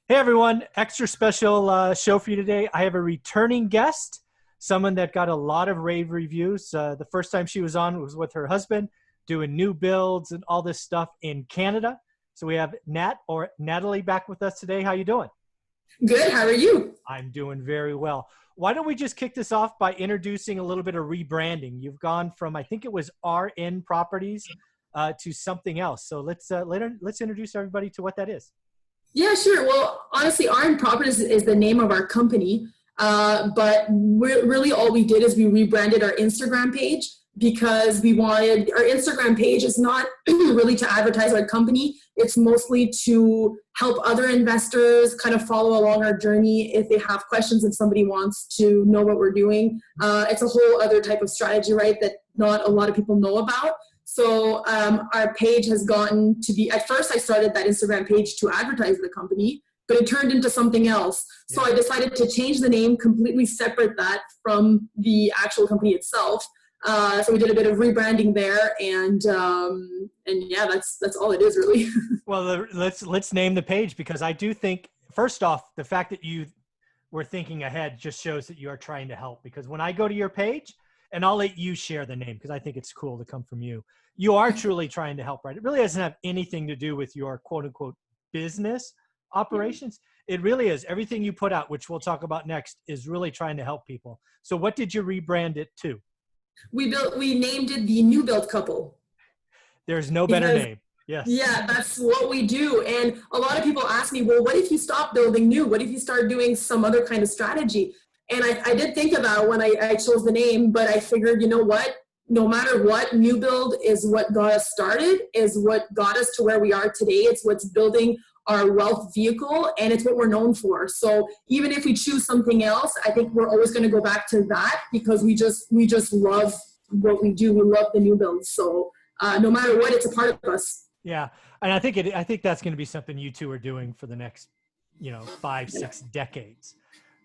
Hey everyone, extra special show for you today. I have a returning guest, someone that got a lot of rave reviews. The first time she was on was with her husband, doing new builds and all this stuff in Canada. So we have Natalie back with us today. How you doing? Good. How are you? I'm doing very well. Why don't we just kick this off by introducing a little bit of rebranding? You've gone from, I think it was RN Properties to something else. So let's introduce everybody to what that is. Yeah, sure. Well, honestly, RM Properties is the name of our company, but really all we did is we rebranded our Instagram page because we wanted our Instagram page is not really to advertise our company. It's mostly to help other investors kind of follow along our journey if they have questions, if somebody wants to know what we're doing. It's a whole other type of strategy, right, that not a lot of people know about. So our page has gotten to be, at first I started that Instagram page to advertise the company, but it turned into something else. So I decided to change the name, completely separate that from the actual company itself. So we did a bit of rebranding there, and yeah, that's all it is really. Well, let's name the page, because I do think, first off, the fact that you were thinking ahead just shows that you are trying to help. Because when I go to your page, and I'll let you share the name because I think it's cool to come from you, you are truly trying to help, right? It really doesn't have anything to do with your quote unquote business operations. It really is. Everything you put out, which we'll talk about next, is really trying to help people. So what did you rebrand it to? We named it the New Build Couple. There's no better name. Yes. Yeah, that's what we do. And a lot of people ask me, well, what if you stop building new? What if you start doing some other kind of strategy? And I did think about it when I chose the name, but I figured, you know what? No matter what, new build is what got us started, is what got us to where we are today. It's what's building our wealth vehicle, and it's what we're known for. So even if we choose something else, I think we're always going to go back to that because we just love what we do. We love the new builds. So no matter what, it's a part of us. Yeah, and I think that's going to be something you two are doing for the next, 5-6 decades.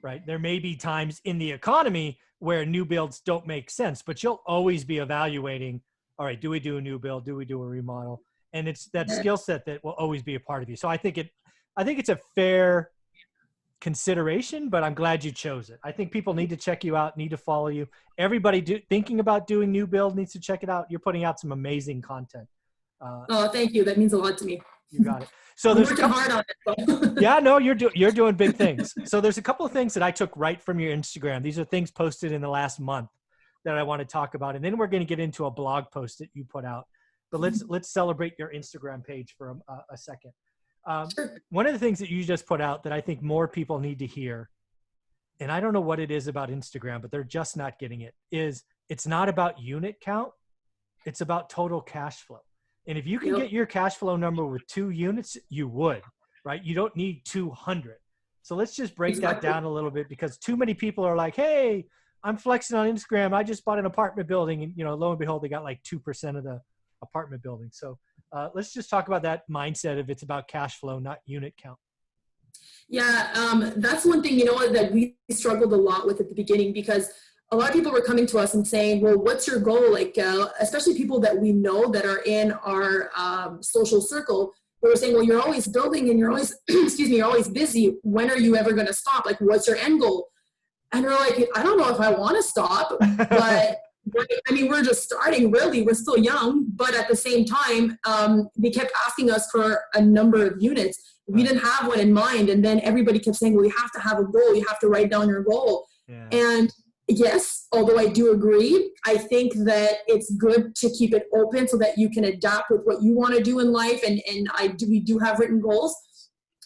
Right. There may be times in the economy where new builds don't make sense, but you'll always be evaluating, all right, do we do a new build? Do we do a remodel? And it's that skill set that will always be a part of you. So I think it's a fair consideration, but I'm glad you chose it. I think people need to check you out, need to follow you. Everybody thinking about doing new build needs to check it out. You're putting out some amazing content. Oh, thank you. That means a lot to me. You got it. So I'm working hard on it. Yeah, no, you're doing big things. So there's a couple of things that I took right from your Instagram. These are things posted in the last month that I want to talk about, and then we're going to get into a blog post that you put out. But let's celebrate your Instagram page for a second. Sure. One of the things that you just put out that I think more people need to hear, and I don't know what it is about Instagram, but they're just not getting it, is it's not about unit count. It's about total cash flow. And if you can get your cash flow number with 2 units, you would, right? You don't need 200. So let's just break that down a little bit, because too many people are like, hey, I'm flexing on Instagram. I just bought an apartment building, and lo and behold, they got like 2% of the apartment building. So let's just talk about that mindset of it's about cash flow, not unit count. Yeah, that's one thing, that we struggled a lot with at the beginning, because a lot of people were coming to us and saying, well, what's your goal? Like, especially people that we know that are in our social circle, they were saying, well, you're always building and you're always, you're always busy. When are you ever going to stop? Like, what's your end goal? And we're like, I don't know if I want to stop, but I mean, we're just starting, really. We're still young, but at the same time, they kept asking us for a number of units. We didn't have one in mind. And then everybody kept saying, well, you have to have a goal. You have to write down your goal. Yeah. And yes, although I do agree, I think that it's good to keep it open so that you can adapt with what you want to do in life. And we do have written goals,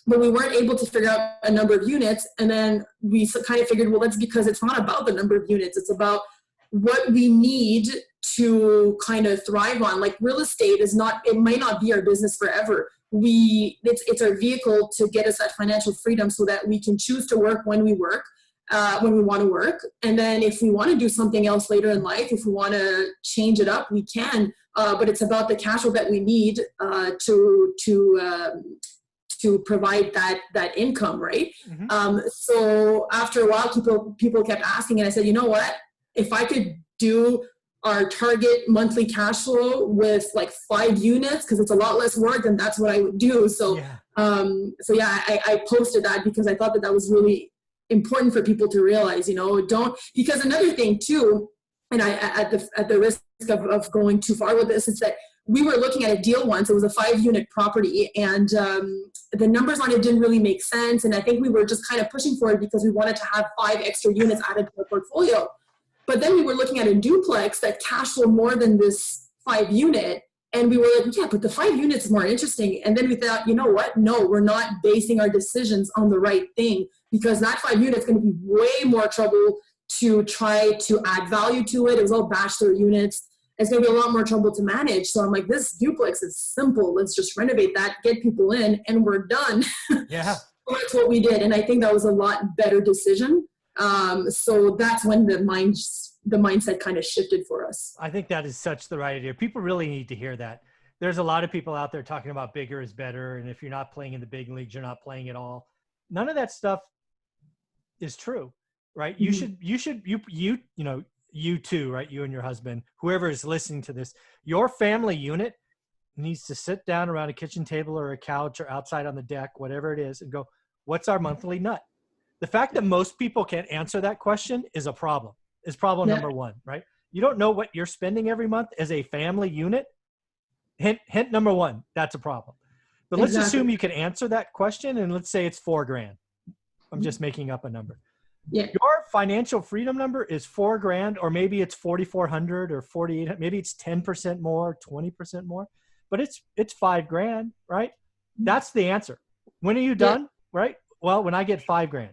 but we weren't able to figure out a number of units. And then we kind of figured, well, that's because it's not about the number of units. It's about what we need to kind of thrive on. Like, real estate it might not be our business forever. It's our vehicle to get us that financial freedom so that we can choose to work when we work. When we want to work. And then if we want to do something else later in life, if we want to change it up, we can. But it's about the cash flow that we need to provide that income, right? Mm-hmm. So after a while, people kept asking, and I said, you know what? If I could do our target monthly cash flow with like 5 units, because it's a lot less work, and that's what I would do. So, Yeah. I posted that because I thought that was really important for people to realize, because another thing too, and at the risk of going too far with this, is that we were looking at a deal once. It was a 5-unit property, and the numbers on it didn't really make sense. And I think we were just kind of pushing for it because we wanted to have 5 extra units added to our portfolio. But then we were looking at a duplex that cash flowed more than this 5-unit. And we were like, yeah, but the 5 units is more interesting. And then we thought, you know what? No, we're not basing our decisions on the right thing, because that 5 units is going to be way more trouble to try to add value to it. It was all bachelor units. It's going to be a lot more trouble to manage. So I'm like, this duplex is simple. Let's just renovate that, get people in, and we're done. Yeah. So that's what we did. And I think that was a lot better decision. So that's when the mindset kind of shifted for us. I think that is such the right idea. People really need to hear that. There's a lot of people out there talking about bigger is better. And if you're not playing in the big leagues, you're not playing at all. None of that stuff is true, right? Mm-hmm. You too, right? You and your husband, whoever is listening to this, your family unit needs to sit down around a kitchen table or a couch or outside on the deck, whatever it is, and go, what's our monthly nut? The fact that most people can't answer that question is a problem. Is problem number one, right? You don't know what you're spending every month as a family unit. Hint number one, that's a problem. But let's assume you can answer that question, and let's say it's $4,000. I'm just making up a number. Yeah. Your financial freedom number is $4,000, or maybe it's 4,400 or 4,800. Maybe it's 10% more, 20% more, but it's $5,000, right? That's the answer. When are you done? Right? Well, when I get $5,000.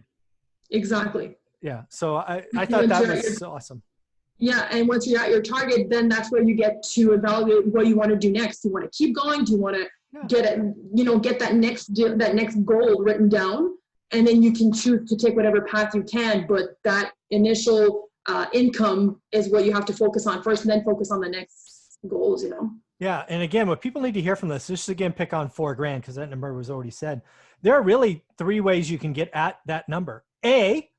Exactly. Yeah. So I thought that was awesome. Yeah. And once you're at your target, then that's where you get to evaluate what you want to do next. Do you want to keep going? Do you want to get that next goal written down? And then you can choose to take whatever path you can. But that initial income is what you have to focus on first, and then focus on the next goals, Yeah. And again, what people need to hear from this, just again, pick on $4,000 because that number was already said. There are really 3 ways you can get at that number. A,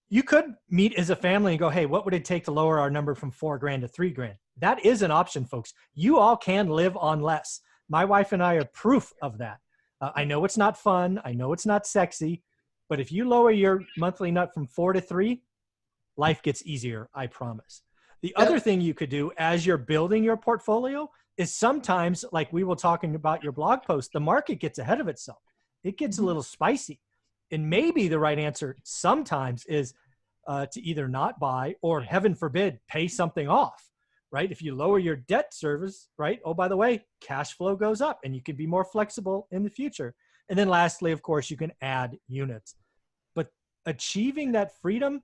you could meet as a family and go, hey, what would it take to lower our number from $4,000 to $3,000? That is an option, folks. You all can live on less. My wife and I are proof of that. I know it's not fun. I know it's not sexy. But if you lower your monthly nut from 4 to 3, life gets easier, I promise. The other thing you could do as you're building your portfolio is sometimes, like we were talking about your blog post, the market gets ahead of itself. It gets a little spicy. And maybe the right answer sometimes is to either not buy or, heaven forbid, pay something off, right? If you lower your debt service, right? Oh, by the way, cash flow goes up and you can be more flexible in the future. And then lastly, of course, you can add units. But achieving that freedom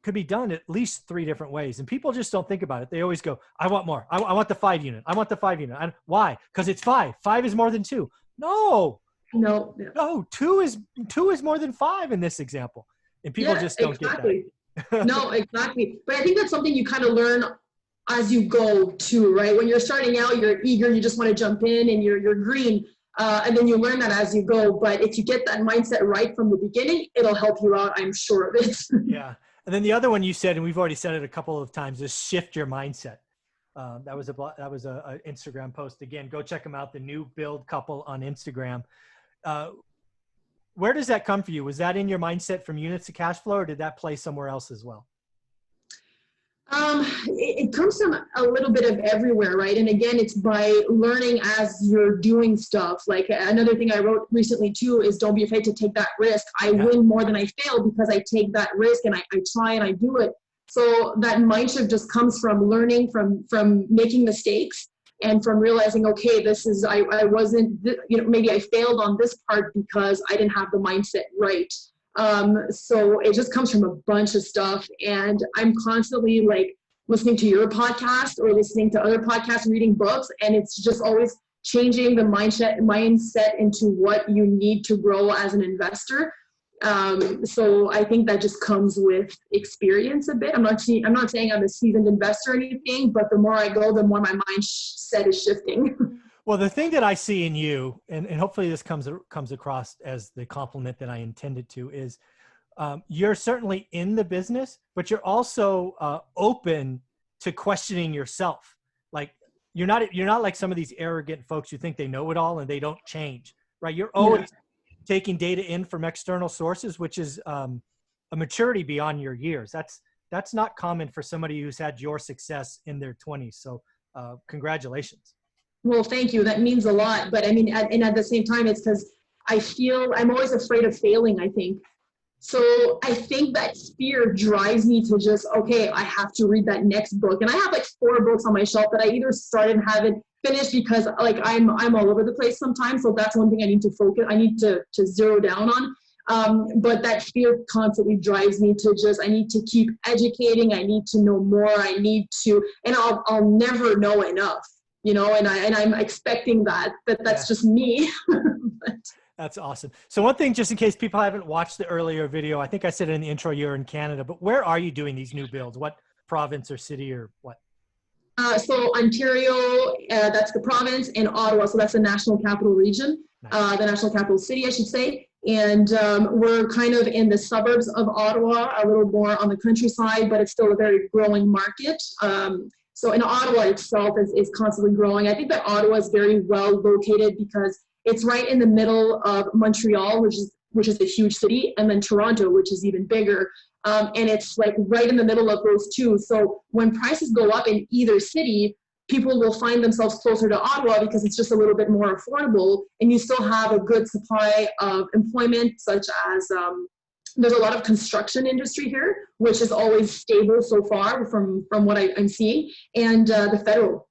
could be done at least 3 different ways. And people just don't think about it. They always go, I want more. I want the 5 unit. I want the 5 unit. Why? Because it's 5. 5 is more than 2. No, 2 is more than 5 in this example. And people just don't get that. No, exactly. But I think that's something you kind of learn as you go too, right? When you're starting out, you're eager, you just want to jump in and you're green. And then you learn that as you go. But if you get that mindset right from the beginning, it'll help you out, I'm sure of it. Yeah. And then the other one you said, and we've already said it a couple of times, is shift your mindset. That was a Instagram post. Again, go check them out. The New Build Couple on Instagram. Where does that come for you? Was that in your mindset from units to cash flow, or did that play somewhere else as well? It comes from a little bit of everywhere, right? And again, it's by learning as you're doing stuff. Like another thing I wrote recently too is don't be afraid to take that risk. I win more than I fail because I take that risk and I try and I do it. So that mind shift just comes from learning, from making mistakes, and from realizing, okay, this is, I wasn't, maybe I failed on this part because I didn't have the mindset right. So it just comes from a bunch of stuff. And I'm constantly like listening to your podcast or listening to other podcasts, reading books, and it's just always changing the mindset into what you need to grow as an investor. So I think that just comes with experience a bit. I'm not saying I'm a seasoned investor or anything, but the more I go, the more my mindset is shifting. Well, the thing that I see in you, and hopefully this comes across as the compliment that I intended to, is you're certainly in the business, but you're also open to questioning yourself. Like you're not like some of these arrogant folks who think they know it all and they don't change, right? You're always taking data in from external sources, which is a maturity beyond your years. That's not common for somebody who's had your success in their 20s. So congratulations. Well, thank you. That means a lot. But I mean, and at the same time, it's because I feel I'm always afraid of failing, I think. So I think that fear drives me to just, okay, I have to read that next book. And I have like 4 books on my shelf that I either started and haven't finished because like I'm all over the place sometimes. So that's one thing I need to focus. I need to zero down on. But that fear constantly drives me to just, I need to keep educating. I need to know more. I need to, and I'll never know enough, you know, and I'm expecting that's just me. But, that's awesome. So one thing, just in case people haven't watched the earlier video, I think I said in the intro, you're in Canada, but where are you doing these new builds? What province or city or what? So Ontario, that's the province, and Ottawa, so that's the National Capital Region, nice. The National Capital City, I should say. And we're kind of in the suburbs of Ottawa, a little more on the countryside, but it's still a very growing market. So in Ottawa itself is constantly growing. I think that Ottawa is very well located because it's right in the middle of Montreal, which is a huge city, and then Toronto, which is even bigger. And it's like right in the middle of those two. So when prices go up in either city, people will find themselves closer to Ottawa because it's just a little bit more affordable, and you still have a good supply of employment, such as there's a lot of construction industry here, which is always stable so far from what I'm seeing. And the federal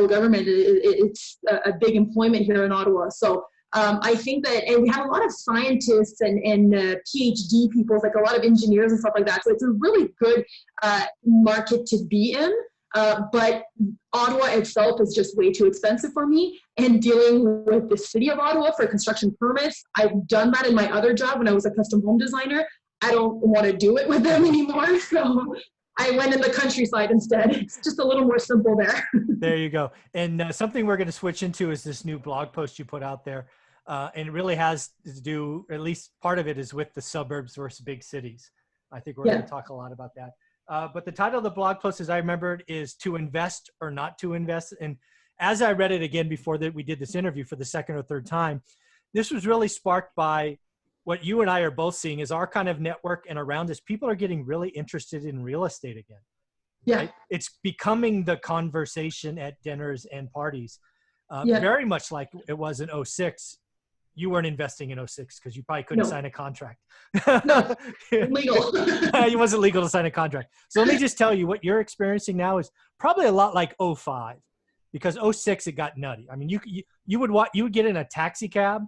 government, it's a big employment here in Ottawa. So I think that, and we have a lot of scientists and PhD people, like a lot of engineers and stuff like that. So it's a really good market to be in. But Ottawa itself is just way too expensive for me. And dealing with the city of Ottawa for construction permits, I've done that in my other job when I was a custom home designer. I don't want to do it with them anymore. So I went in the countryside instead. It's just a little more simple there. There you go. And something we're going to switch into is this new blog post you put out there. And it really has to do, at least part of it is with the suburbs versus big cities. I think we're going to talk a lot about that. But the title of the blog post, as I remembered, is To Invest or Not to Invest. And as I read it again before that we did this interview for the second or third time, this was really sparked by what you and I are both seeing is our kind of network and around us. People are getting really interested in real estate again. Yeah. Right? It's becoming the conversation at dinners and parties. Very much like it was in 06. You weren't investing in 06 because you probably couldn't sign a contract. No, illegal. It wasn't legal to sign a contract. So let me just tell you what you're experiencing now is probably a lot like 05, because 06 it got nutty. I mean, you would get in a taxi cab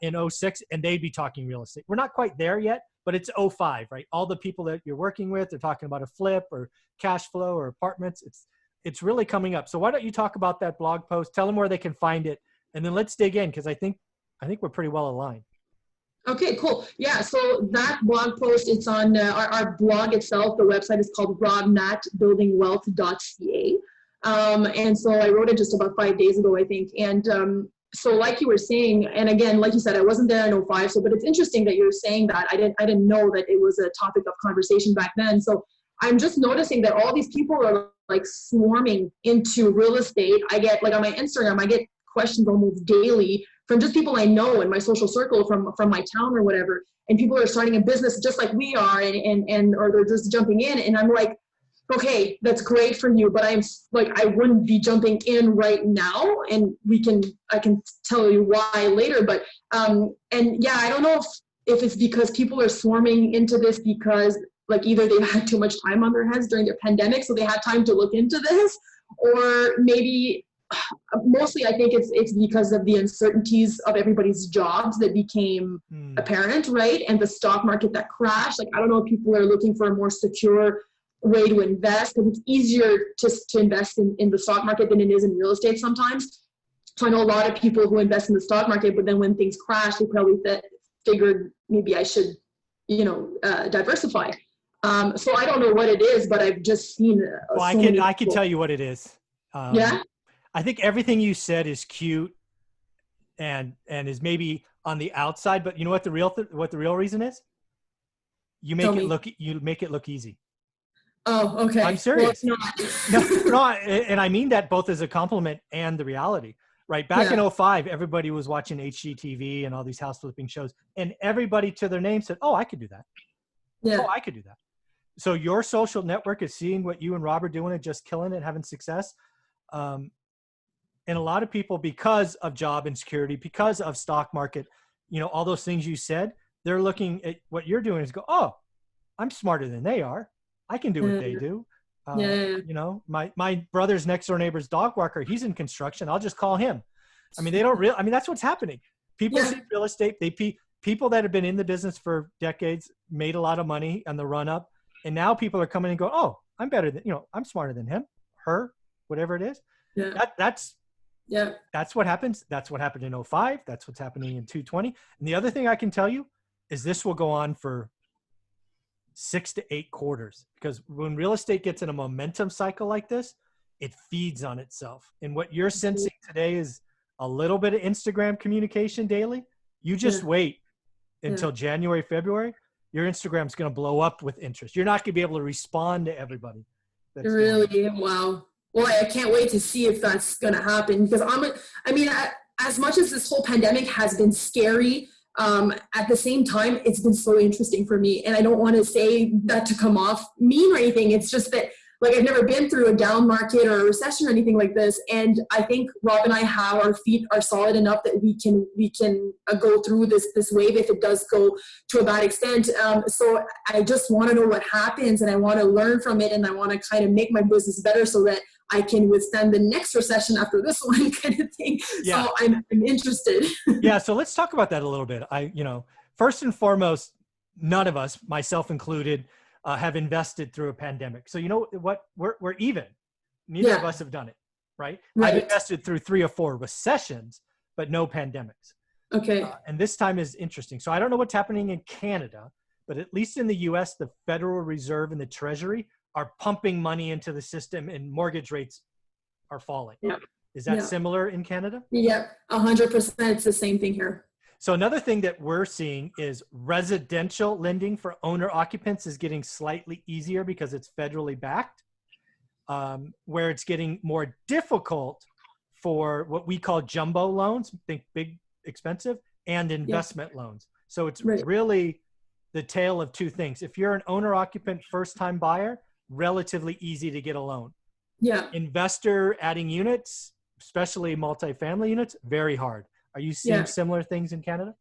in 06 and they'd be talking real estate. We're not quite there yet, but it's 05, right? All the people that you're working with, they're talking about a flip or cash flow or apartments. It's really coming up. So why don't you talk about that blog post? Tell them where they can find it, and then let's dig in, because I think we're pretty well aligned. Okay, cool. Yeah, so that blog post, it's on our blog itself. The website is called rawnatbuildingwealth.ca. And so I wrote it just about 5 days ago, I think. And so like you were saying, and again, like you said, I wasn't there in 05, so, but it's interesting that you're saying that. I didn't know that it was a topic of conversation back then. So I'm just noticing that all these people are like swarming into real estate. I get, like on my Instagram, I get questions almost daily from just people I know in my social circle from my town or whatever. And people are starting a business just like we are, and or they're just jumping in. And I'm like, okay, that's great for you, but I'm like, I wouldn't be jumping in right now. And I can tell you why later, but, and yeah, I don't know if it's because people are swarming into this because like either they had too much time on their hands during their pandemic, so they had time to look into this, or maybe mostly I think it's because of the uncertainties of everybody's jobs that became apparent, right? And the stock market that crashed. Like, I don't know if people are looking for a more secure way to invest, because it's easier to invest in the stock market than it is in real estate sometimes. So I know a lot of people who invest in the stock market, but then when things crash, they probably figured maybe I should, diversify. So I don't know what it is, but I've just seen. Well, I can tell you what it is. Yeah. I think everything you said is cute and is maybe on the outside, but you know what the real reason is? You make it look easy. Oh, okay. I'm serious. Well, No, and I mean that both as a compliment and the reality, right? Back in yeah. '05, everybody was watching HGTV and all these house flipping shows, and everybody to their name said, oh, I could do that. Oh, Yeah. I could do that. So your social network is seeing what you and Rob are doing and just killing it, having success. Um, and a lot of people, because of job insecurity, because of stock market, you know, all those things you said, they're looking at what you're doing is go, oh, I'm smarter than they are. I can do what they do. Yeah. You know, my brother's next door neighbor's dog walker, he's in construction. I'll just call him. I mean, they don't really, I mean, that's what's happening. People Yeah. see real estate. People that have been in the business for decades made a lot of money on the run up. And now people are coming and going, oh, I'm better than, you know, I'm smarter than him, her, whatever it is. Yeah. That's what happens. That's what happened in '05. That's what's happening in 2020. And the other thing I can tell you is this will go on for 6 to 8 quarters, because when real estate gets in a momentum cycle like this, it feeds on itself. And what you're sensing today is a little bit of Instagram communication daily. You just wait until January, February, your Instagram's going to blow up with interest. You're not going to be able to respond to everybody. Really? Wow. Well, I can't wait to see if that's going to happen, because as much as this whole pandemic has been scary, at the same time, it's been so interesting for me. And I don't want to say that to come off mean or anything. It's just that, like, I've never been through a down market or a recession or anything like this. And I think Rob and I have, our feet are solid enough that we can go through this wave if it does go to a bad extent. So I just want to know what happens, and I want to learn from it, and I want to kind of make my business better so that I can withstand the next recession after this one, kind of thing. Yeah. So I'm interested. Yeah. So let's talk about that a little bit. First and foremost, none of us, myself included, have invested through a pandemic. So you know what? We're even. Neither of us have done it, right? I've invested through 3 or 4 recessions, but no pandemics. Okay. And this time is interesting. So I don't know what's happening in Canada, but at least in the US, the Federal Reserve and the Treasury are pumping money into the system, and mortgage rates are falling. Yeah. Is that similar in Canada? Yeah, 100%. It's the same thing here. So another thing that we're seeing is residential lending for owner occupants is getting slightly easier because it's federally backed, where it's getting more difficult for what we call jumbo loans, think big, expensive, and investment loans. So it's really the tale of two things. If you're an owner occupant first-time buyer, relatively easy to get a loan. Yeah. Investor adding units, especially multifamily units, very hard. Are you seeing similar things in Canada?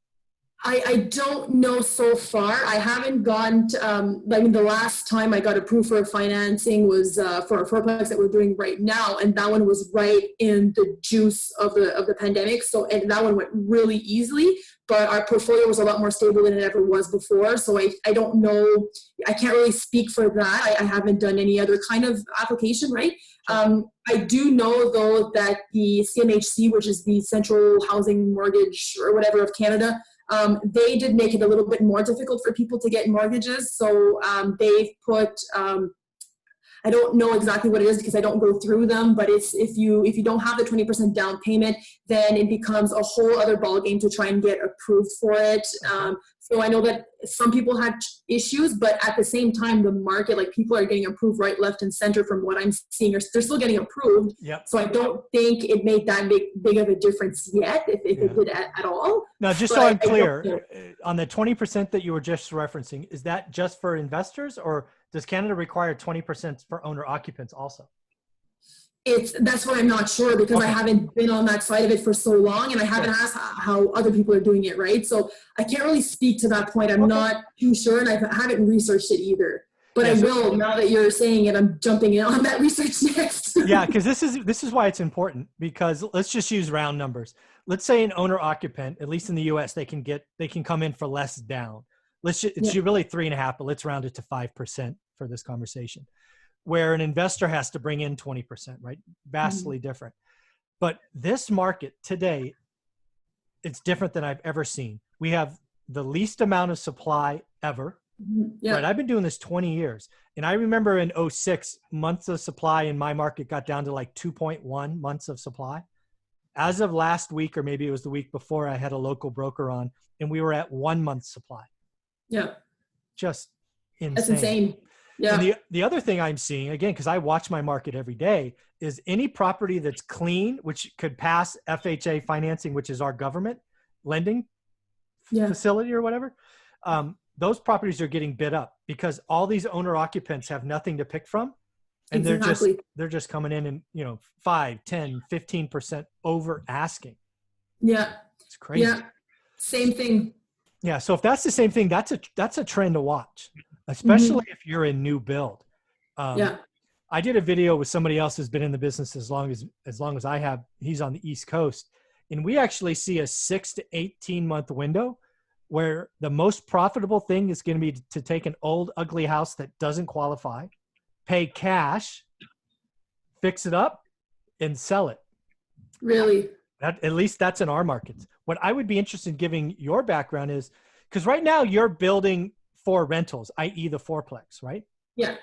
I don't know so far. I haven't gotten the last time I got approved for financing was for a fourplex that we're doing right now, and that one was right in the juice of the pandemic. So, and that one went really easily, but our portfolio was a lot more stable than it ever was before. So I don't know. I can't really speak for that. I haven't done any other kind of application, right? I do know though that the CMHC, which is the Central Housing Mortgage or whatever of Canada, they did make it a little bit more difficult for people to get mortgages. So they've put, I don't know exactly what it is because I don't go through them, but it's if you don't have the 20% down payment, then it becomes a whole other ballgame to try and get approved for it. So I know that some people had issues, but at the same time, the market, like people are getting approved right, left, and center from what I'm seeing. They're still getting approved. Yep. So I don't think it made that big of a difference yet, if it did at all. Now, just so I'm clear, on the 20% that you were just referencing, is that just for investors, or does Canada require 20% for owner occupants also? That's what I'm not sure, because I haven't been on that side of it for so long, and I haven't asked how other people are doing it, right? So I can't really speak to that point. I'm not too sure, and I haven't researched it either. But I will, now that you're saying it, I'm jumping in on that research next. Yeah, because this is why it's important, because let's just use round numbers. Let's say an owner occupant, at least in the US, they can come in for less down. It's really 3.5, but let's round it to 5% for this conversation, where an investor has to bring in 20%, right? Vastly different. But this market today, it's different than I've ever seen. We have the least amount of supply ever. Right? I've been doing this 20 years. And I remember in '06, months of supply in my market got down to like 2.1 months of supply. As of last week, or maybe it was the week before, I had a local broker on, and we were at 1 month supply. Yeah. Just insane. That's insane. Yeah. And the other thing I'm seeing, again, because I watch my market every day, is any property that's clean, which could pass FHA financing, which is our government lending facility or whatever. Those properties are getting bid up because all these owner occupants have nothing to pick from. And they're just coming in and, 5, 10, 15% over asking. Yeah. It's crazy. Yeah. Same thing. Yeah. So if that's the same thing, that's a trend to watch, especially if you're in new build. I did a video with somebody else who's been in the business as long as I have. He's on the East Coast, and we actually see a 6 to 18 month window where the most profitable thing is going to be to take an old, ugly house that doesn't qualify, pay cash, fix it up, and sell it. Really? At least that's in our markets. What I would be interested in giving your background is, because right now you're building for rentals, i.e. the fourplex, right? Yeah,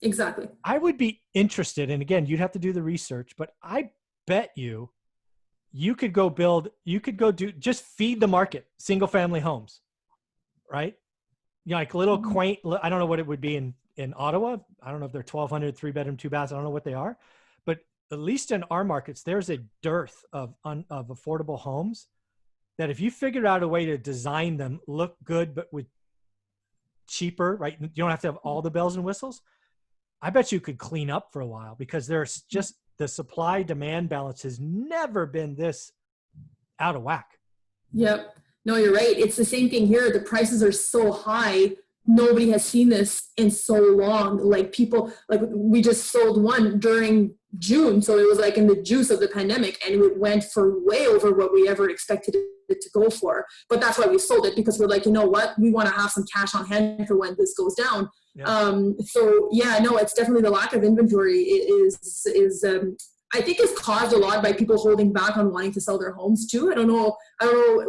exactly. I would be interested, and again, you'd have to do the research, but I bet you could go just feed the market, single family homes, right? Like little quaint, I don't know what it would be in Ottawa. I don't know if they're 1,200, 3-bedroom, 2 baths. I don't know what they are, but at least in our markets, there's a dearth of affordable homes that if you figured out a way to design them, look good, but with cheaper, right? You don't have to have all the bells and whistles. I bet you could clean up for a while because there's just the supply demand balance has never been this out of whack. Yep. No, you're right. It's the same thing here. The prices are so high. Nobody has seen this in so long. Like we just sold one during June. So it was like in the juice of the pandemic, and it went for way over what we ever expected it to go for. But that's why we sold it, because we're like, you know what? We want to have some cash on hand for when this goes down. Yeah. So yeah, no, it's definitely the lack of inventory I think is caused a lot by people holding back on wanting to sell their homes too. I don't know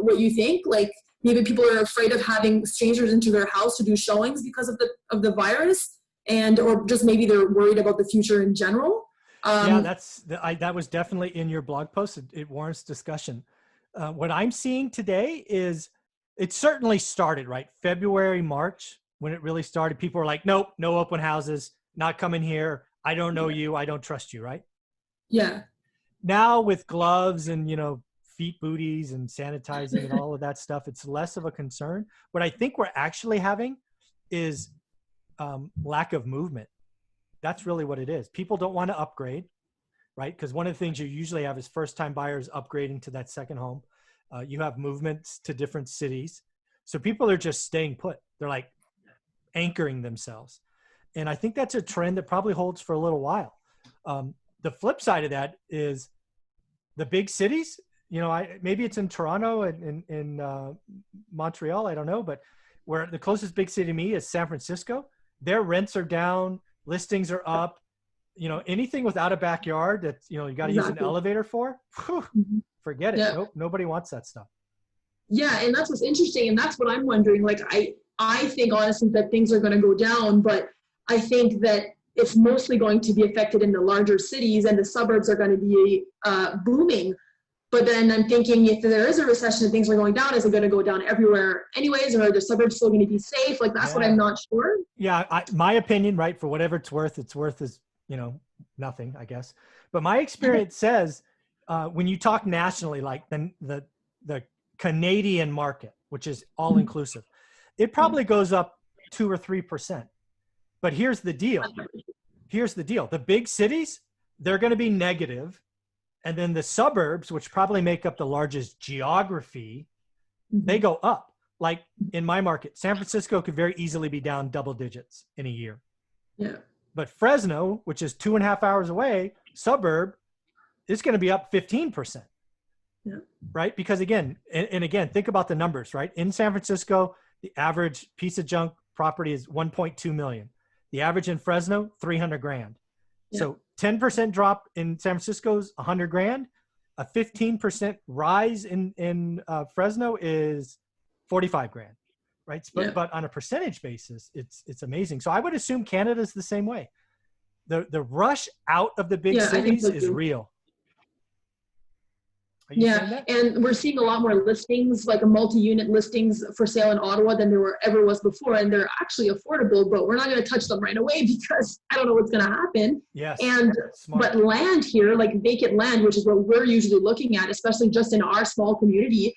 what you think. Like maybe people are afraid of having strangers into their house to do showings because of the virus, or just maybe they're worried about the future in general. That was definitely in your blog post. It warrants discussion. What I'm seeing today is it certainly started right February, March, when it really started. People were like, nope, no open houses, not coming here. I don't know you. I don't trust you. Right. Yeah. Now with gloves and, feet booties and sanitizing and all of that stuff, it's less of a concern. What I think we're actually having is lack of movement. That's really what it is. People don't want to upgrade, right? Because one of the things you usually have is first-time buyers upgrading to that second home. You have movements to different cities. So people are just staying put. They're like anchoring themselves. And I think that's a trend that probably holds for a little while. The flip side of that is the big cities, maybe it's in Toronto and in Montreal, I don't know, but where the closest big city to me is San Francisco. Their rents are down, listings are up, anything without a backyard that, you got to use an elevator for, forget it. Nope, nobody wants that stuff. Yeah. And that's what's interesting. And that's what I'm wondering. Like, I think honestly that things are going to go down, but I think that it's mostly going to be affected in the larger cities, and the suburbs are going to be booming. But then I'm thinking, if there is a recession and things are going down, is it going to go down everywhere anyways, or are the suburbs still going to be safe? Like, that's what I'm not sure. Yeah, my opinion, right, for whatever it's worth is, nothing, I guess. But my experience says when you talk nationally, like the Canadian market, which is all inclusive, it probably goes up 2 or 3%. But here's the deal. The big cities, they're going to be negative. And then the suburbs, which probably make up the largest geography, they go up. Like in my market, San Francisco could very easily be down double digits in a year. Yeah. But Fresno, which is 2.5 hours away, suburb, is going to be up 15%. Yeah. Right? Because again, and again, think about the numbers, right? In San Francisco, the average piece of junk property is 1.2 million. The average in Fresno, 300 grand. Yeah. So 10% drop in San Francisco's 100 grand. A 15% rise in Fresno is 45 grand, right? But on a percentage basis, it's amazing. So I would assume Canada's the same way. The rush out of the big cities is real. Are you Yeah, seeing that? and we're seeing a lot more listings, like a multi-unit listings for sale in Ottawa than ever was before, and they're actually affordable, but we're not going to touch them right away because I don't know what's going to happen. Yes. And Smart. but land here, like vacant land, which is what we're usually looking at, especially just in our small community,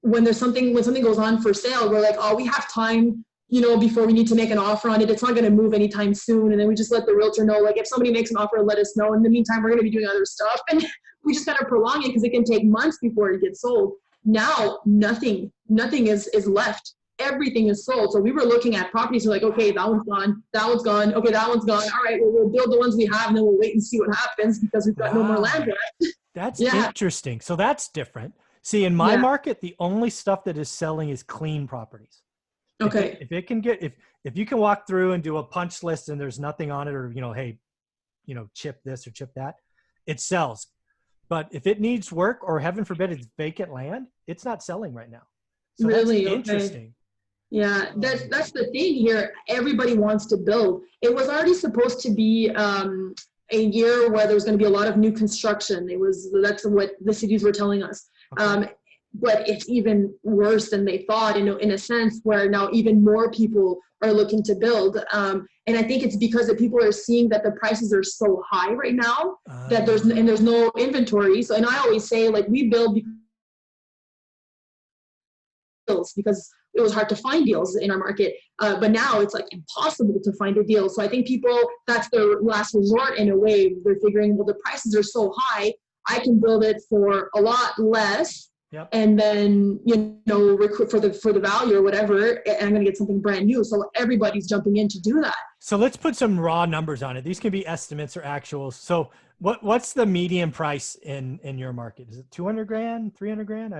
when something goes on for sale, we're like, oh, we have time, before we need to make an offer on it. It's not going to move anytime soon, and then we just let the realtor know, like, if somebody makes an offer, let us know. In the meantime, we're going to be doing other stuff, and we just kind of prolong it because it can take months before it gets sold. Now, nothing is left. Everything is sold. So we were looking at properties. We're like, okay, that one's gone. That one's gone. Okay, that one's gone. All right, well, we'll build the ones we have, and then we'll wait and see what happens because we've got no more land left. That's interesting. So that's different. See, in my market, the only stuff that is selling is clean properties. Okay. If you can walk through and do a punch list and there's nothing on it, or, hey, chip this or chip that, it sells. But if it needs work, or heaven forbid it's vacant land, it's not selling right now. So really? That's interesting. Yeah, that's the thing here. Everybody wants to build. It was already supposed to be a year where there was going to be a lot of new construction. That's what the cities were telling us. Okay. But it's even worse than they thought, in a sense, where now even more people are looking to build. And I think it's because that people are seeing that the prices are so high right now that there's no inventory. So, and I always say, like, we build because it was hard to find deals in our market. But now it's like impossible to find a deal. So I think people, that's their last resort in a way. They're figuring, well, the prices are so high, I can build it for a lot less. Yep. And then, recruit for the value or whatever, and I'm going to get something brand new. So everybody's jumping in to do that. So let's put some raw numbers on it. These can be estimates or actuals. So what's the median price in your market? Is it 200 grand, 300 grand? I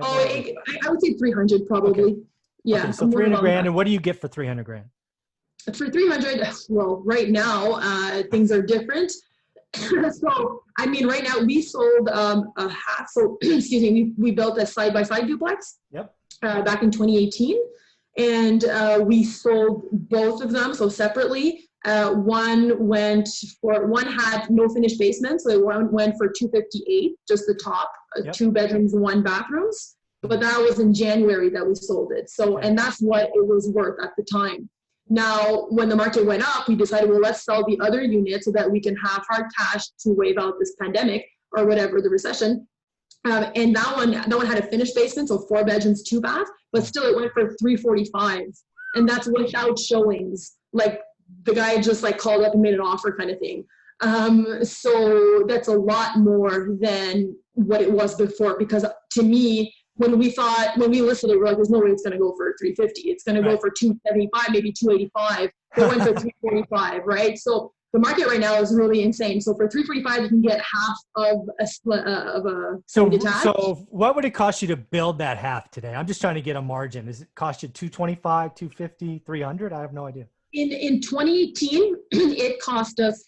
would say 300 probably. Okay. Yeah. Okay, so 300 grand. And what do you get for 300 grand? For 300, well, right now, things are different. So, I mean, right now we sold a half. So, excuse me, we built a side-by-side duplex. Yep. Back in 2018, and we sold both of them. So separately, one had no finished basement, so it went for 258, just the top, yep. 2 bedrooms, 1 bathrooms. But that was in January that we sold it. So, and that's what it was worth at the time. Now, when the market went up, we decided, well, let's sell the other unit so that we can have hard cash to wave out this pandemic or whatever, the recession. And that one had a finished basement, so 4 bedrooms, 2 baths, but still it went for 345. And that's without showings. Like, the guy just like called up and made an offer kind of thing. So that's a lot more than what it was before, because to me, when we listed it, we're like, there's no way it's going to go for 350. It's going to go for 275, maybe 285. It went for 345, right? So the market right now is really insane. So for 345, you can get half of a detached. So what would it cost you to build that half today? I'm just trying to get a margin. Does it cost you 225, 250, 300? I have no idea. In 2018, it cost us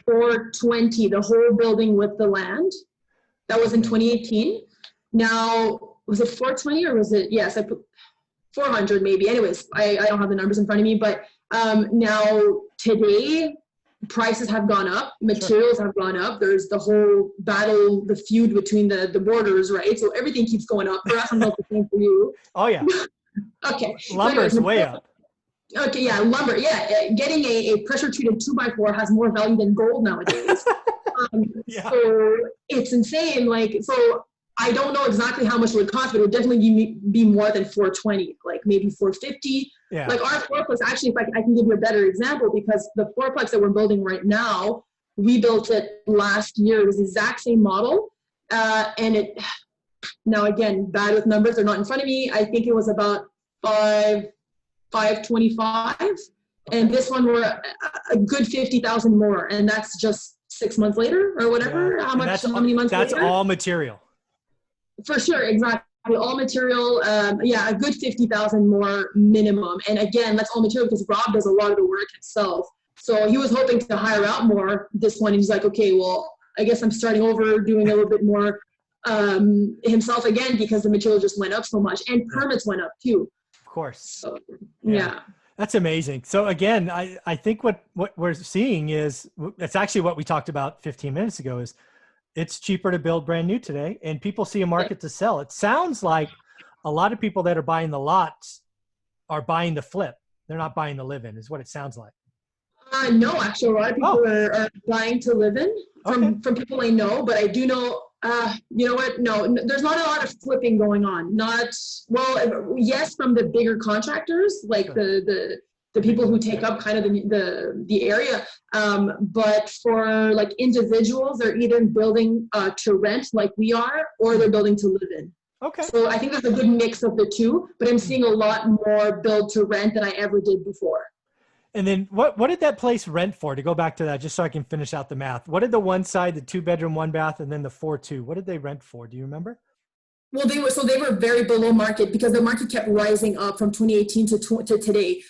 420, the whole building with the land. That was in 2018. Now, was it 420 or was it, yes, I put 400 maybe. Anyways, I don't have the numbers in front of me, but now today, prices have gone up, materials have gone up. There's the whole battle, the feud between the borders, right? So everything keeps going up. For us, I'm not the same for you. Oh, yeah. Okay. Lumber's way up. Okay, yeah, lumber. Yeah, getting a pressure-treated 2x4 has more value than gold nowadays. Yeah. So it's insane. Like, so I don't know exactly how much it would cost, but it would definitely be more than 420, like maybe 450. Yeah. Like our fourplex, actually, if I can give you a better example, because the fourplex that we're building right now, we built it last year. It was the exact same model. And it, now again, bad with numbers, they're not in front of me. I think it was about 525. And this one were a good 50,000 more. And that's just 6 months later or whatever. Yeah. How many months later? That's all material. For sure, exactly. All material, yeah, a good 50,000 more minimum. And again, that's all material because Rob does a lot of the work himself. So he was hoping to hire out more this one. And he's like, okay, well, I guess I'm starting over, doing a little bit more himself again because the material just went up so much and permits went up too. Of course. So, yeah. That's amazing. So again, I think what we're seeing is, it's actually what we talked about 15 minutes ago, is it's cheaper to build brand new today, and people see a market to sell. It sounds like a lot of people that are buying the lots are buying the flip. They're not buying the live in, is what it sounds like. No, actually, a lot of people are buying to live in from people I know, but I do know, you know what? No, there's not a lot of flipping going on. Yes, from the bigger contractors, like the people who take up kind of the area. But for like individuals, they're either building to rent like we are, or they're building to live in. Okay. So I think there's a good mix of the two, but I'm seeing a lot more build to rent than I ever did before. And then what did that place rent for? To go back to that, just so I can finish out the math. What did the one side, the 2-bedroom, 1-bath, and then the 4-2, what did they rent for? Do you remember? Well, they were very below market because the market kept rising up from 2018 to today.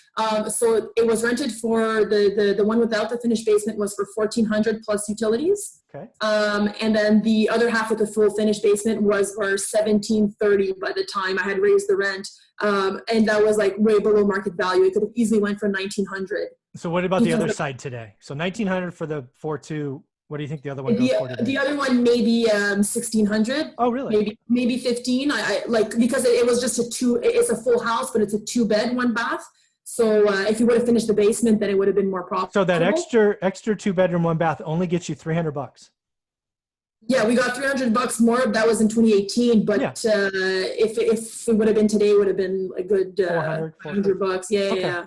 So it was rented for the one without the finished basement was for $1,400 plus utilities. Okay. And then the other half with the full finished basement was for $1,730 by the time I had raised the rent. And that was like way below market value. It could have easily went for $1,900. So what about the other side today? So $1,900 for the 4-2. What do you think the other one goes for today? The other one maybe $1,600. Oh, really? Maybe $1,500. I like, because it was just it's a full house, but it's a 2-bed, 1-bath. So if you would have finished the basement, then it would have been more profitable. So that extra 2-bedroom, 1-bath only gets you $300. Yeah, we got $300 more. That was in 2018, but if it would have been today, it would have been a good $400. Yeah, okay. Yeah.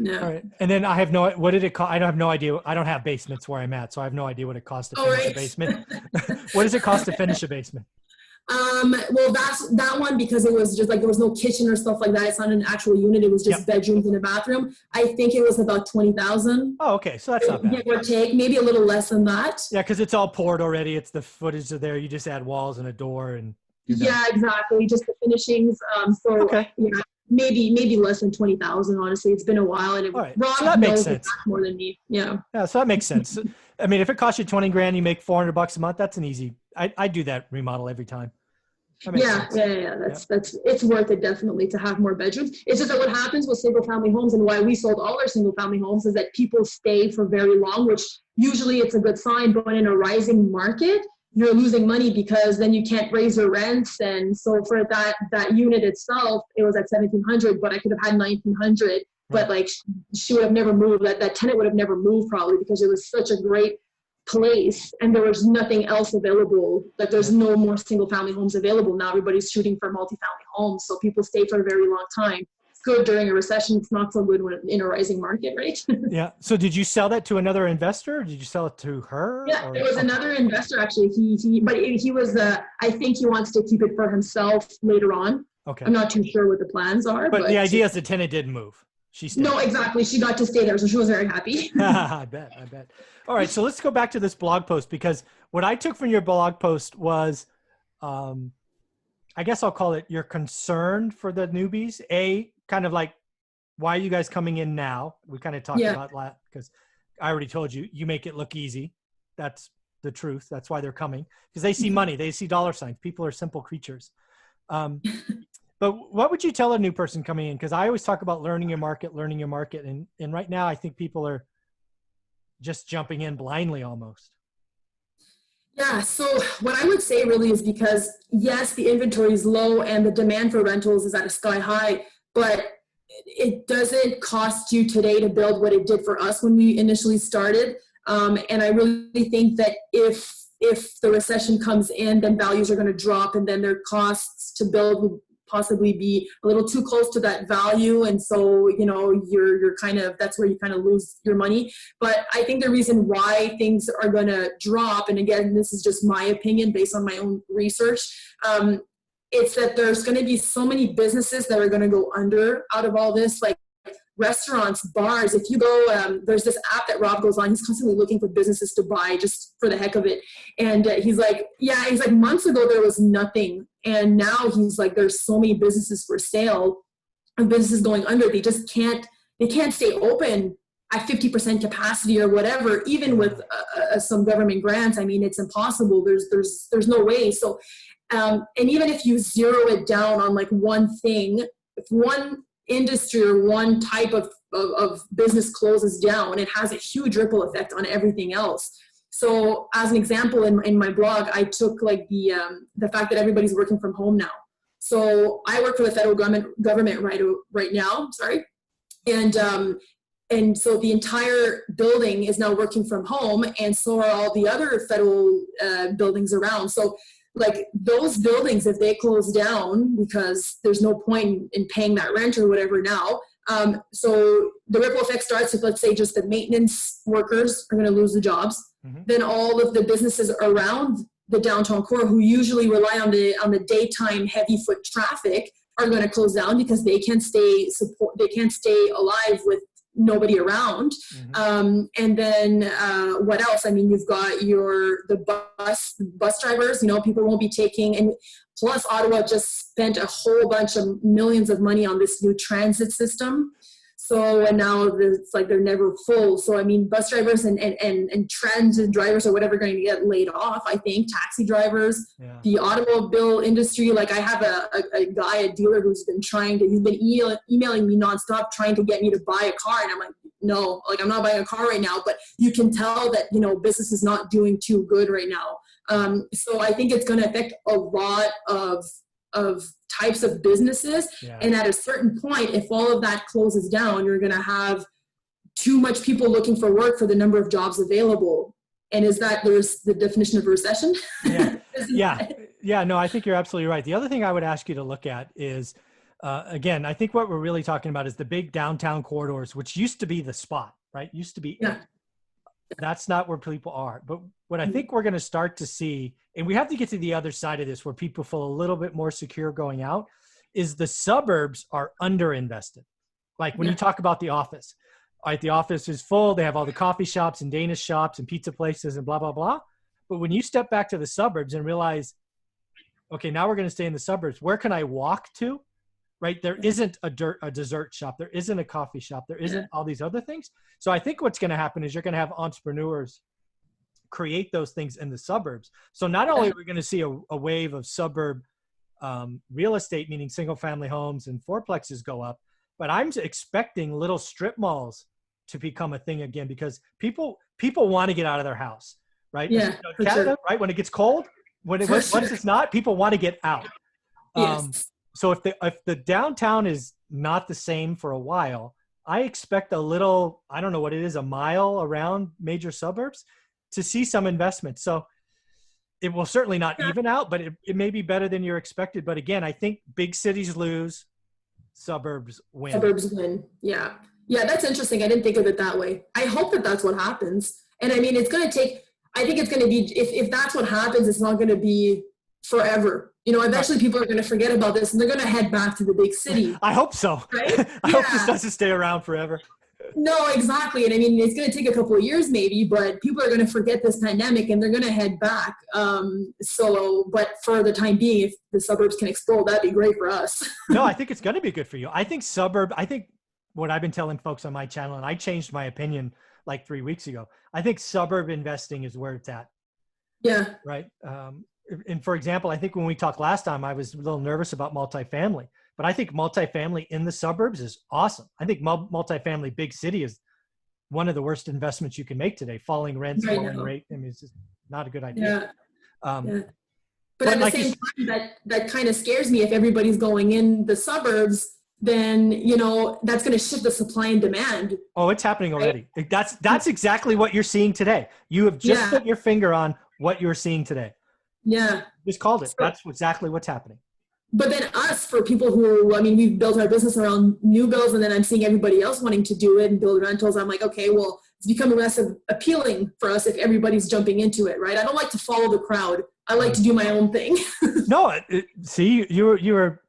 No. All right. And then what did it cost? I have no idea. I don't have basements where I'm at, so I have no idea what it costs to finish a basement. What does it cost to finish a basement? Well, that's that one, because it was just like, there was no kitchen or stuff like that. It's not an actual unit. It was just bedrooms and a bathroom. I think it was about $20,000. Oh, okay. So that's not bad. Give or take, maybe a little less than that. Yeah. Cause it's all poured already. It's the footage of there. You just add walls and a door and. Yeah, exactly. Just the finishings. Yeah, maybe less than 20,000. Honestly, it's been a while, and Ron so that makes sense. More than me. Yeah. Yeah. So that makes sense. I mean, if it costs you $20,000, you make $400 a month. That's an easy. I do that remodel every time. Yeah. That's it's worth it definitely to have more bedrooms. It's just that what happens with single family homes, and why we sold all our single family homes, is that people stay for very long, which usually it's a good sign. But in a rising market, you're losing money because then you can't raise your rents. And so for that unit itself, it was at $1,700, but I could have had $1,900. But like she would have never moved. That tenant would have never moved probably, because it was such a great place and there was nothing else available. Like there's no more single family homes available now. Everybody's shooting for multifamily homes, so people stay for a very long time. It's good during a recession. It's not so good when in a rising market, right? Yeah. So did you sell that to another investor? Or did you sell it to her? Yeah, it was another investor actually. He was I think he wants to keep it for himself later on. Okay. I'm not too sure what the plans are. But the idea is the tenant didn't move. She stayed. No, exactly. She got to stay there, so she was very happy. I bet. All right, so let's go back to this blog post, because what I took from your blog post was, I guess I'll call it, you're concerned for the newbies. Kind of like, why are you guys coming in now? We kind of talked about that, because I already told you, you make it look easy. That's the truth. That's why they're coming, because they see money. They see dollar signs. People are simple creatures. But what would you tell a new person coming in? Because I always talk about learning your market. And right now I think people are just jumping in blindly almost. Yeah, so what I would say really is, because yes, the inventory is low and the demand for rentals is at a sky high, but it doesn't cost you today to build what it did for us when we initially started. And I really think that if the recession comes in, then values are going to drop, and then their costs to build will possibly be a little too close to that value. And so, you're kind of, that's where you kind of lose your money. But I think the reason why things are going to drop, and again, this is just my opinion based on my own research, it's that there's going to be so many businesses that are going to go under out of all this, like restaurants, bars. If you go, there's this app that Rob goes on. He's constantly looking for businesses to buy just for the heck of it. And he's like, months ago there was nothing. And now he's like, there's so many businesses for sale and businesses going under. They just can't stay open at 50% capacity or whatever, even with some government grants. I mean, it's impossible. There's no way. So, and even if you zero it down on like one thing, if one industry or one type of business closes down, it has a huge ripple effect on everything else. So as an example, in my blog, I took like the fact that everybody's working from home now. So I work for the federal government right now, sorry. And so the entire building is now working from home, and so are all the other federal buildings around. So like those buildings, if they close down because there's no point in paying that rent or whatever now, so the ripple effect starts with, let's say, just the maintenance workers are going to lose the jobs. Mm-hmm. Then all of the businesses around the downtown core, who usually rely on the daytime heavy foot traffic, are going to close down because they can't stay alive with nobody around. Mm-hmm. And then what else? I mean, you've got the bus drivers, people won't be taking, and plus Ottawa just spent a whole bunch of millions of money on this new transit system. So, and now it's like they're never full. So, I mean, bus drivers and transit drivers or whatever are going to get laid off, I think. Taxi drivers, yeah. The automobile industry. Like I have a dealer he's been emailing me nonstop trying to get me to buy a car. And I'm like, no, like I'm not buying a car right now. But you can tell that, business is not doing too good right now. So I think it's going to affect a lot of types of businesses. Yeah. And at a certain point, if all of that closes down, you're going to have too much people looking for work for the number of jobs available. And there's the definition of a recession? Yeah. Yeah. No, I think you're absolutely right. The other thing I would ask you to look at is, again, I think what we're really talking about is the big downtown corridors, which used to be the spot, right? Used to be, yeah. That's not where people are. But what I think we're going to start to see, and we have to get to the other side of this where people feel a little bit more secure going out, is the suburbs are underinvested. Like when you talk about the office, right? The office is full. They have all the coffee shops and Danish shops and pizza places and blah, blah, blah. But when you step back to the suburbs and realize, okay, now we're going to stay in the suburbs. Where can I walk to? Right? There isn't a dessert shop. There isn't a coffee shop. There isn't all these other things. So I think what's going to happen is you're going to have entrepreneurs create those things in the suburbs. So not only are we going to see a wave of suburb real estate, meaning single family homes and fourplexes go up, but I'm expecting little strip malls to become a thing again because people want to get out of their house, right? Yeah, Canada, right? When it gets cold, once it's not, people want to get out. Yes. So if the downtown is not the same for a while, I expect a little, I don't know what it is, a mile around major suburbs to see some investment. So it will certainly not even out, but it may be better than you're expected. But again, I think big cities lose, suburbs win. Suburbs win. Yeah. Yeah, that's interesting. I didn't think of it that way. I hope that that's what happens. And I mean, I think it's going to be, if that's what happens, it's not going to be forever. Eventually people are going to forget about this and they're going to head back to the big city. I hope so. Right? I hope this doesn't stay around forever. No, exactly. And I mean, it's going to take a couple of years maybe, but people are going to forget this pandemic and they're going to head back. But for the time being, if the suburbs can explode, that'd be great for us. No, I think it's going to be good for you. I think what I've been telling folks on my channel, and I changed my opinion like 3 weeks ago, I think suburb investing is where it's at. Yeah. Right. And for example, I think when we talked last time, I was a little nervous about multifamily, but I think multifamily in the suburbs is awesome. I think multifamily big city is one of the worst investments you can make today. Falling rents, falling rate. I mean, it's just not a good idea. Yeah. But at the same time, that kind of scares me. If everybody's going in the suburbs, then, that's going to shift the supply and demand. Oh, it's happening already. Right? That's exactly what you're seeing today. You have just put your finger on what you're seeing today. Yeah. Just called it. That's exactly what's happening. But then for people who, we've built our business around new builds, and then I'm seeing everybody else wanting to do it and build rentals. I'm like, okay, well, it's becoming less appealing for us if everybody's jumping into it, right? I don't like to follow the crowd. I like to do my own thing. No, see, you were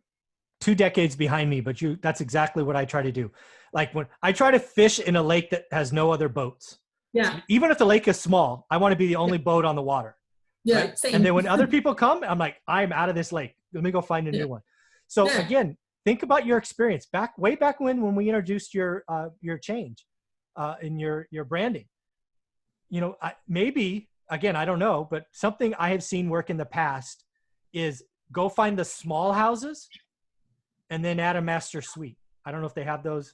2 decades behind me, but that's exactly what I try to do. Like when I try to fish in a lake that has no other boats. Yeah. Even if the lake is small, I want to be the only boat on the water. Yeah. Right? Same. And then when other people come, I'm like, I'm out of this lake. Let me go find a new one. So again, think about your experience way back when we introduced your change in your branding. Maybe, again, I don't know, but something I have seen work in the past is go find the small houses and then add a master suite. I don't know if they have those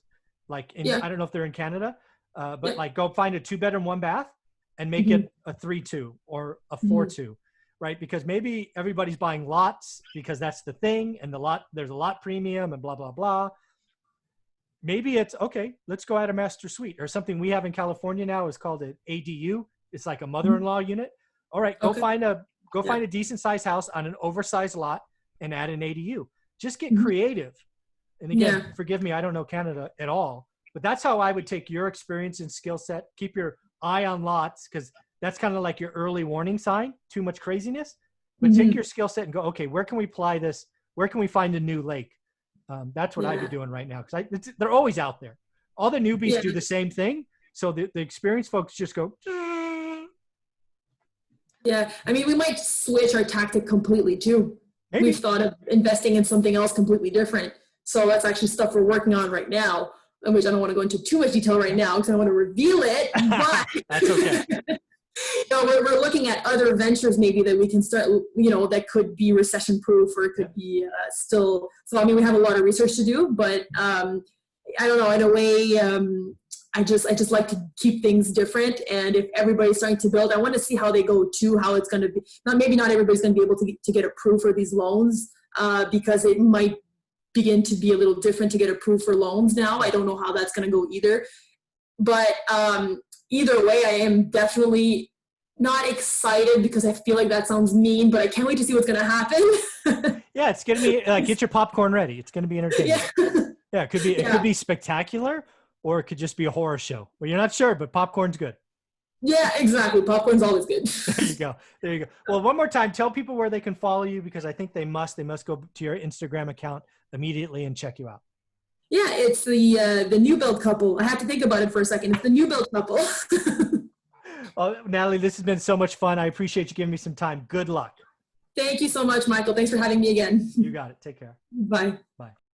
I don't know if they're in Canada, but like go find a 2-bedroom, 1-bath and make it a 3-2 or a 4-2, right? Because maybe everybody's buying lots because that's the thing, and there's a lot premium and blah, blah, blah. Maybe it's, okay, let's go add a master suite, or something we have in California now is called an ADU. It's like a mother-in-law unit. All right, go find a decent sized house on an oversized lot and add an ADU. Just get creative. And again, forgive me, I don't know Canada at all, but that's how I would take your experience and skill set. Keep your eye on lots, because that's kind of like your early warning sign, too much craziness. But take your skill set and go, okay, where can we apply this? Where can we find a new lake? That's what I'd be doing right now, because they're always out there. All the newbies do the same thing. So the experienced folks just go. Yeah, I mean, we might switch our tactic completely too. Maybe. We've thought of investing in something else completely different. So that's actually stuff we're working on right now, which I don't want to go into too much detail right now because I don't want to reveal it. But that's okay. We're looking at other ventures maybe that we can start, that could be recession proof, or it could be still. So, I mean, we have a lot of research to do, but I don't know, in a way, I just like to keep things different. And if everybody's starting to build, I want to see how they go too, how it's going to be. Maybe not everybody's going to be able to get approved for these loans because it might begin to be a little different to get approved for loans now. I don't know how that's going to go either. But either way, I am definitely not excited because I feel like that sounds mean, but I can't wait to see what's going to happen. Yeah, it's going to be get your popcorn ready. It's going to be entertaining. Yeah, it could be spectacular, or it could just be a horror show. Well, you're not sure, but popcorn's good. Yeah, exactly. Popcorn's always good. There you go. Well, one more time, tell people where they can follow you, because I think they must go to your Instagram account immediately and check you out. Yeah, it's the new build couple. I had to think about it for a second. It's the new build couple. Well, Natalie, this has been so much fun. I appreciate you giving me some time. Good luck. Thank you so much, Michael. Thanks for having me again. You got it. Take care. Bye. Bye.